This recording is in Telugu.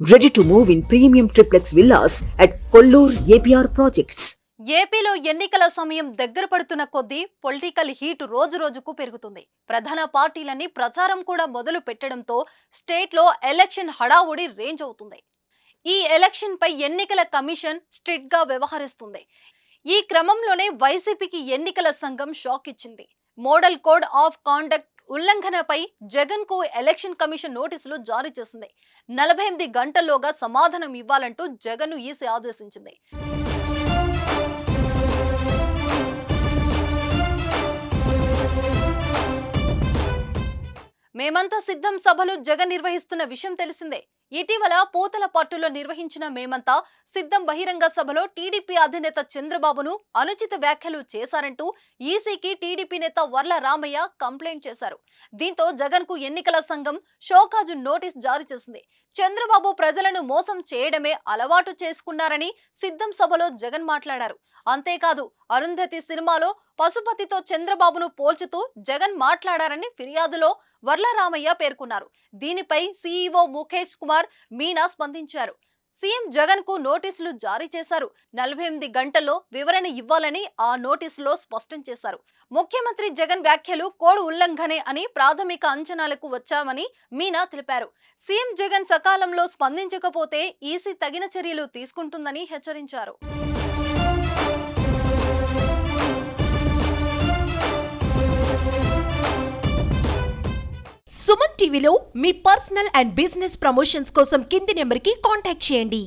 Ready to move in premium triplex villas at Kollur APR Projects. ఏపీలో ఎన్నికల సమయం దగ్గర పడుతున్న కొద్దీ పొలిటికల్ హీట్ రోజు రోజుకు పెరుగుతుంది. ప్రధాన పార్టీలన్నీ ప్రచారం కూడా మొదలు పెట్టడంతో స్టేట్లో ఎలక్షన్ హడావుడి రేంజ్ అవుతుంది. ఈ ఎలక్షన్ పై ఎన్నికల కమిషన్ స్ట్రిక్ట్ గా వ్యవహరిస్తుంది. ఈ క్రమంలోనే వైసీపీకి ఎన్నికల సంఘం షాక్ ఇచ్చింది. మోడల్ కోడ్ ఆఫ్ కాండక్ట్ ఉల్లంఘనపై జగన్ కు ఎలక్షన్ కమిషన్ నోటీసులు జారీ చేసింది. 48 గంటల్లోగా సమాధానం ఇవ్వాలంటూ జగన్ ను ఈసీ ఆదేశించింది. మేమంతా సిద్ధం సభలు జగన్ నిర్వహిస్తున్న విషయం తెలిసిందే. ఇటీవల పూతల పట్టులో నిర్వహించిన మేమంతా సిద్ధం బహిరంగ సభలో టీడీపీ అధినేత చంద్రబాబును అనుచిత వ్యాఖ్యలు చేశారంటూ ఈసీకి టీడీపీ నేత వర్ల రామయ్య కంప్లైంట్ చేశారు. దీంతో జగన్ కు ఎన్నికల సంఘం షోకాజు నోటీస్ జారీ చేసింది. చంద్రబాబు ప్రజలను మోసం చేయడమే అలవాటు చేసుకున్నారని సిద్ధం సభలో జగన్ మాట్లాడారు. అంతేకాదు అరుంధతి సినిమాలో పశుపతితో చంద్రబాబును పోల్చుతూ జగన్ మాట్లాడారని ఫిర్యాదులో వర్ల రామయ్య పేర్కొన్నారు. దీనిపై సీఈఓ ముఖేష్ కుమార్ మీనా స్పందించారు. సీఎం జగన్ కు నోటీసులు జారీ చేశారు. 48 గంటల్లో వివరణ ఇవ్వాలని ఆ నోటీసులో స్పష్టం చేశారు. ముఖ్యమంత్రి జగన్ వ్యాఖ్యలు కోడ్ ఉల్లంఘనే అని ప్రాథమిక అంచనాలకు వచ్చామని మీనా తెలిపారు. సీఎం జగన్ సకాలంలో స్పందించకపోతే ఈసీ తగిన చర్యలు తీసుకుంటుందని హెచ్చరించారు. సుమన్ టీవీలో మీ పర్సనల్ అండ్ బిజినెస్ ప్రమోషన్స్ కోసం కింది నెంబర్కి కాంటాక్ట్ చేయండి.